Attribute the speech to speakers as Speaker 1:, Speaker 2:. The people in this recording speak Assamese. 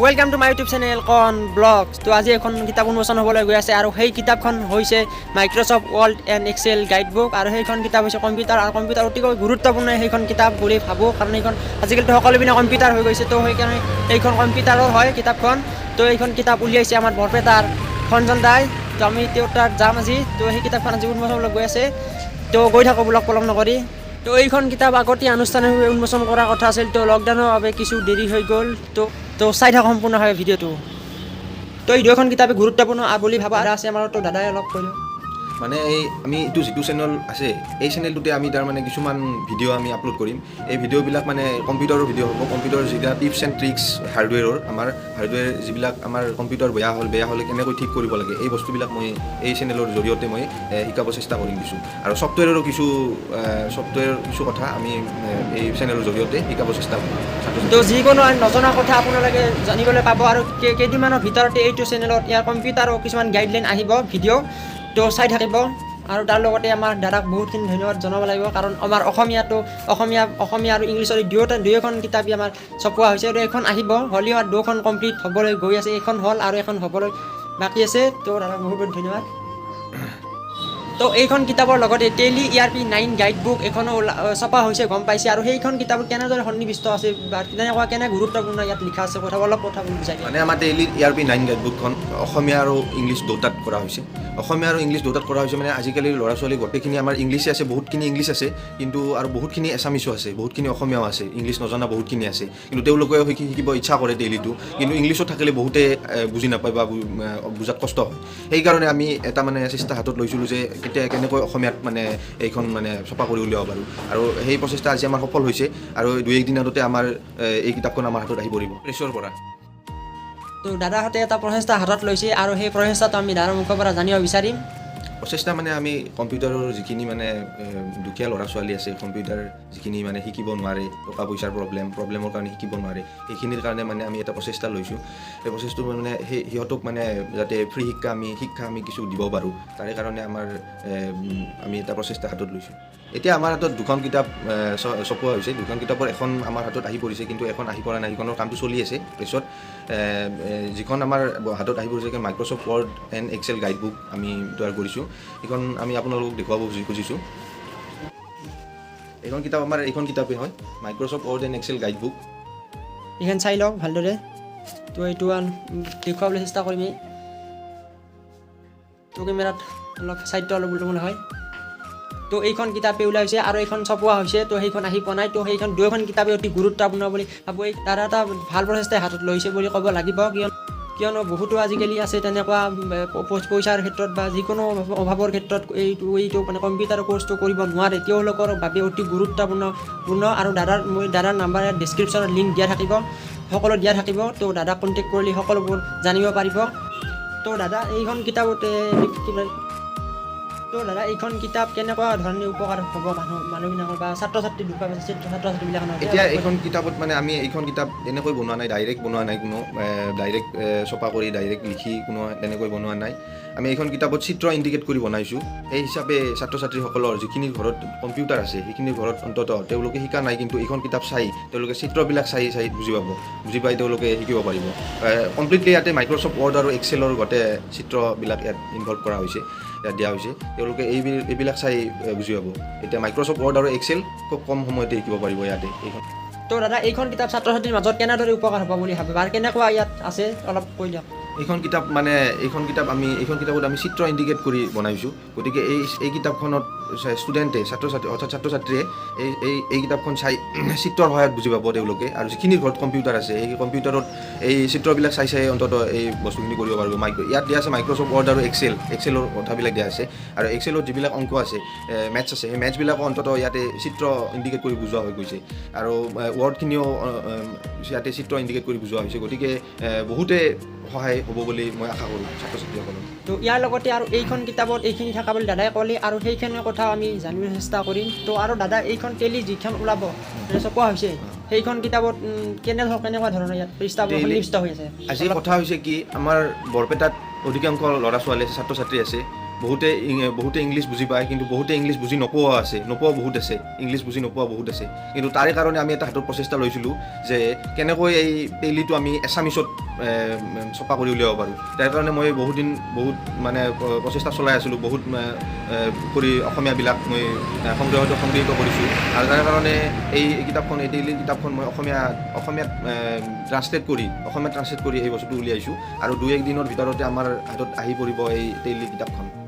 Speaker 1: Welcome to my YouTube channel কন ব্লগছ। তো আজি এখন কিতাপ উন্মোচন হ'বলৈ গৈ আছে আৰু সেই কিতাপখন হৈছে Microsoft Word and Excel guidebook আৰু সেইখন কিতাপ হৈছে কম্পিউটাৰ আৰু কম্পিউটাৰ অতিকৈ গুৰুত্বপূৰ্ণ সেইখন কিতাপ বুলি ভাবোঁ, কাৰণ এইখন আজিকালিতো সকলো পিনে কম্পিউটাৰ হৈ গৈছে। তো সেইকাৰণে এইখন কম্পিউটাৰৰ হয় কিতাপখন। তো এইখন কিতাপ উলিয়াইছে আমাৰ বৰপেটাৰ খঞ্জন দাই। তো আমি তেওঁৰ তাত যাম আজি। তো সেই কিতাপখন আজি উন্মোচন হ'বলৈ গৈ আছে। তো গৈ থাকোঁ ব্লগ পলম নকৰি। তো এইখন কিতাপ আগতে আনুষ্ঠানিকভাৱে উন্মোচন কৰাৰ কথা আছিল, তো লকডাউনৰ বাবে কিছু দেৰি হৈ গ'ল। তো চাই থাকক সম্পূৰ্ণভাৱে ভিডিঅ'টো। তো এই দুয়োখন কিতাপে গুৰুত্বপূৰ্ণ বুলি ভাবা আছে আমাৰ। তো দাদাই অলপ কৈ দিওঁ।
Speaker 2: মানে আমি এইটো যিটো চেনেল আছে এই চেনেলটোতে আমি তাৰমানে কিছুমান ভিডিঅ' আমি আপলোড কৰিম। এই ভিডিঅ'বিলাক মানে কম্পিউটাৰৰ ভিডিঅ' হ'ব। কম্পিউটাৰৰ যিবিলাক টিপছ এণ্ড ট্ৰিক্স হাৰ্ডৱেৰৰ, আমাৰ হাৰ্ডৱেৰ যিবিলাক আমাৰ কম্পিউটাৰ বেয়া হ'লে কেনেকৈ ঠিক কৰিব লাগে, এই বস্তুবিলাক মই এই চেনেলৰ জৰিয়তে মই শিকাব চেষ্টা কৰিম দিছোঁ। আৰু ছফ্টৱেৰৰ কিছু কথা আমি এই চেনেলৰ জৰিয়তে শিকাব চেষ্টা কৰিম।
Speaker 1: তো যিকোনো নজনা কথা আপোনালোকে জানিবলৈ পাব আৰু কেইদিনমানৰ ভিতৰতে এইটো চেনেলত ইয়াৰ কম্পিউটাৰৰ কিছুমান গাইডলাইন আহিব ভিডিঅ'। তো চাই থাকিব আৰু তাৰ লগতে আমাৰ দাদাক বহুতখিনি ধন্যবাদ জনাব লাগিব, কাৰণ আমাৰ অসমীয়া আৰু ইংলিছৰ দুয়োখন কিতাপেই আমাৰ ছপোৱা হৈছে আৰু এখন আহিব হ'লেও আৰু দুখন কমপ্লিট হ'বলৈ গৈ আছে। এখন হ'ল আৰু এখন হ'বলৈ বাকী আছে। তো দাদাক বহুত বহুত ধন্যবাদ। তো এইখন কিতাপৰ লগতে টেলি ERP9 গাইডবুক এখনো ছপা হৈছে, গম পাইছে। আৰু সেইখন কিতাপত কেনেদৰে সন্নিৱিষ্ট আছে বা কেনে গুৰুত্বপূৰ্ণ ইয়াত লিখা আছে অলপ কথা বুজাই দিয়ে।
Speaker 2: মানে আমাৰ টেলি ERP9 গাইডবুকখন অসমীয়া আৰু ইংলিছ দুটাত কৰা হৈছে। অসমীয়া আৰু ইংলিছ দুটাত কৰা হৈছে মানে আজিকালি ল'ৰা ছোৱালী গোটেইখিনি আমাৰ ইংলিছে আছে, বহুতখিনি ইংলিছ আছে, কিন্তু আৰু বহুতখিনি এছামিছো আছে, বহুতখিনি অসমীয়াও আছে, ইংলিছ নজনা বহুতখিনি আছে। কিন্তু তেওঁলোকে শিকিব ইচ্ছা কৰে টেলিটো, কিন্তু ইংলিছত থাকিলে বহুতে বুজি নাপায় বা বুজাত কষ্ট হয়। সেইকাৰণে আমি এটা মানে চেষ্টা হাতত লৈছিলোঁ যে কেনেকৈ অসমীয়াত মানে এইখন মানে ছপা কৰি উলিয়াব পাৰোঁ। আৰু সেই প্ৰচেষ্টা আজি আমাৰ সফল হৈছে আৰু 2-1 দিনতে আমাৰ এই কিতাপখন আমাৰ হাতত আহি পৰিব প্ৰেছৰ পৰা।
Speaker 1: তো দাদাহঁতে এটা প্ৰচেষ্টা হাতত লৈছে আৰু সেই প্ৰচেষ্টাটো আমি দাদাৰ মুখৰ পৰা জানিব বিচাৰিম।
Speaker 2: প্ৰচেষ্টা মানে আমি কম্পিউটাৰৰ যিখিনি মানে দুখীয়া ল'ৰা ছোৱালী আছে, কম্পিউটাৰ যিখিনি মানে শিকিব নোৱাৰে, টকা পইচাৰ প্ৰব্লেমৰ কাৰণে শিকিব নোৱাৰে, সেইখিনিৰ কাৰণে মানে আমি এটা প্ৰচেষ্টা লৈছোঁ। সেই প্ৰচেষ্টাটো মানে সিহঁতক মানে যাতে ফ্ৰী শিক্ষা আমি কিছু দিব পাৰোঁ, তাৰে কাৰণে আমি এটা প্ৰচেষ্টা হাতত লৈছোঁ। এতিয়া আমাৰ হাতত দুখন কিতাপ ছপোৱা হৈছে। দুখন কিতাপৰ এখন আমাৰ হাতত আহি পৰিছে, কিন্তু এখন আহি পৰা নাই। সেইখনৰ কামটো চলি আছে পিছত। যিখন আমাৰ হাতত আহি পৰিছে Microsoft Word and Excel guidebook আমি তৈয়াৰ কৰিছোঁ। এইখন আমি আপোনালোকক দেখুৱাব খুজিছোঁ। এইখন কিতাপেই হয় Microsoft Word and Excel guidebook.
Speaker 1: এইখন চাই লওক ভালদৰে। তো এইটো দেখুৱাবলৈ চেষ্টা কৰিম। তো কেমেৰাত অলপ চাইডটো অলপ উল্টাবলৈ হয়। তো এইখন কিতাপে ওলাইছে আৰু এইখন ছপোৱা হৈছে। তো সেইখন আহি পোৱা নাই। তো সেইখন দুয়োখন কিতাপে অতি গুৰুত্বপূৰ্ণ বুলি ভাবোঁ। তাৰ এটা ভাল প্ৰচেষ্টাই হাতত লৈছে বুলি ক'ব লাগিব, কিয়নো বহুতো আজিকালি আছে তেনেকুৱা পইচাৰ ক্ষেত্ৰত বা যিকোনো অভাৱৰ ক্ষেত্ৰত এইটো মানে কম্পিউটাৰ কৰ্চটো কৰিব নোৱাৰে। তেওঁলোকৰ বাবে অতি গুৰুত্বপূৰ্ণ আৰু দাদাৰ নাম্বাৰ ইয়াত ডেছক্ৰিপশ্যনত লিংক দিয়া থাকিব, সকলো দিয়া থাকিব। তো দাদাক কণ্টেক্ট কৰিলে সকলোবোৰ জানিব পাৰিব। তো দাদা এইখন এইখন কিতাপ কেনেকুৱা ধৰণে উপকাৰ হ'ব মানুহবিলাকৰ বা ছাত্ৰছাত্ৰীবিলাকৰ?
Speaker 2: এতিয়া এইখন কিতাপত মানে আমি এইখন কিতাপ তেনেকৈ বনোৱা নাই, ডাইৰেক্ট বনোৱা নাই, কোনো ডাইৰেক্ট ছপা কৰি ডাইৰেক্ট লিখি কোনো তেনেকৈ বনোৱা নাই। আমি এইখন কিতাপত চিত্ৰ ইণ্ডিকেট কৰি বনাইছোঁ। সেই হিচাপে ছাত্ৰ ছাত্ৰীসকলৰ যিখিনি ঘৰত কম্পিউটাৰ আছে সেইখিনি ঘৰত অন্ততঃ তেওঁলোকে শিকা নাই, কিন্তু এইখন কিতাপ চাই তেওঁলোকে চিত্ৰবিলাক চাই বুজি পাই তেওঁলোকে শিকিব পাৰিব। কমপ্লিটলি ইয়াতে মাইক্ৰ'ছফ্ট ৱৰ্ড আৰু এক্সেলৰ গোটেই চিত্ৰবিলাক ইয়াত ইনভলভ কৰা হৈছে, ইয়াত দিয়া হৈছে। তেওঁলোকে এইবিলাক চাই বুজি পাব। এতিয়া মাইক্ৰ'ছফ্ট ৱৰ্ড আৰু এক্সেল খুব কম সময়তে শিকিব পাৰিব ইয়াতে এইখন।
Speaker 1: তো দাদা এইখন কিতাপ ছাত্ৰ ছাত্ৰীৰ মাজত কেনেদৰে উপকাৰ হ'ব বুলি ভাবে আৰু কেনেকুৱা ইয়াত আছে অলপ কৈ দিয়ক।
Speaker 2: এইখন কিতাপত আমি চিত্ৰ ইণ্ডিকেট কৰি বনাইছোঁ। গতিকে এই কিতাপখনত ছাত্ৰ ছাত্ৰীয়ে এই কিতাপখন চাই চিত্ৰৰ সহায়ত বুজি পাব তেওঁলোকে। আৰু যিখিনি ঘৰত কম্পিউটাৰ আছে সেই কম্পিউটাৰত এই চিত্ৰবিলাক চাই অন্ততঃ এই বস্তুখিনি কৰিব পাৰিব। ইয়াত দিয়া আছে মাইক্ৰ'ছফ্ট ৱৰ্ড আৰু এক্সেলৰ কথাবিলাক দিয়া আছে। আৰু এক্সেলত যিবিলাক অংক আছে, মেথছ আছে, সেই মেথছবিলাকো অন্ততঃ ইয়াতে চিত্ৰ ইণ্ডিকেট কৰি বুজোৱা হৈ গৈছে। আৰু ৱৰ্ডখিনিও ইয়াতে চিত্ৰ ইণ্ডিকেট কৰি বুজোৱা হৈছে। গতিকে বহুতে সহায় হ'ব বুলি মই আশা কৰোঁ ছাত্ৰ ছাত্ৰীসকলক।
Speaker 1: তো ইয়াৰ লগতে আৰু এইখন কিতাপত এইখিনি থকা বুলি দাদাই ক'লে, আৰু সেইখিনিৰ কথা আমি জানিবলৈ চেষ্টা কৰিম। তো আৰু দাদা এইখন টেলি যিখন ওলাব ছপোৱা হৈছে সেইখন কিতাপত কেনেকুৱা ধৰণৰ ইয়াত সন্নিৱিষ্ট হৈ আছে?
Speaker 2: আজি কথা হৈছে কি, আমাৰ বৰপেটাত অধিকাংশ ল'ৰা ছোৱালী ছাত্ৰ ছাত্ৰী আছে, বহুতে ইংলিছ বুজি পায়, কিন্তু বহুতে ইংলিছ বুজি নোপোৱা বহুত আছে, ইংলিছ বুজি নোপোৱা বহুত আছে। কিন্তু তাৰে কাৰণে আমি এটা হাতত প্ৰচেষ্টা লৈছিলোঁ যে কেনেকৈ এই টেলিটো আমি এছামিছত চপা কৰি উলিয়াব পাৰোঁ। তাৰ কাৰণে মই বহুত মানে প্ৰচেষ্টা চলাই আছিলোঁ, বহুত কৰি অসমীয়াবিলাক মই সংগ্ৰহিত কৰিছোঁ। আৰু তাৰ কাৰণে এই কিতাপখন, এই ডেইলি কিতাপখন মই অসমীয়াত ট্ৰান্সলেট কৰি এই বস্তুটো উলিয়াইছোঁ। আৰু 2-1 দিনৰ ভিতৰতে আমাৰ হাতত আহি পৰিব এই ডেইলি কিতাপখন।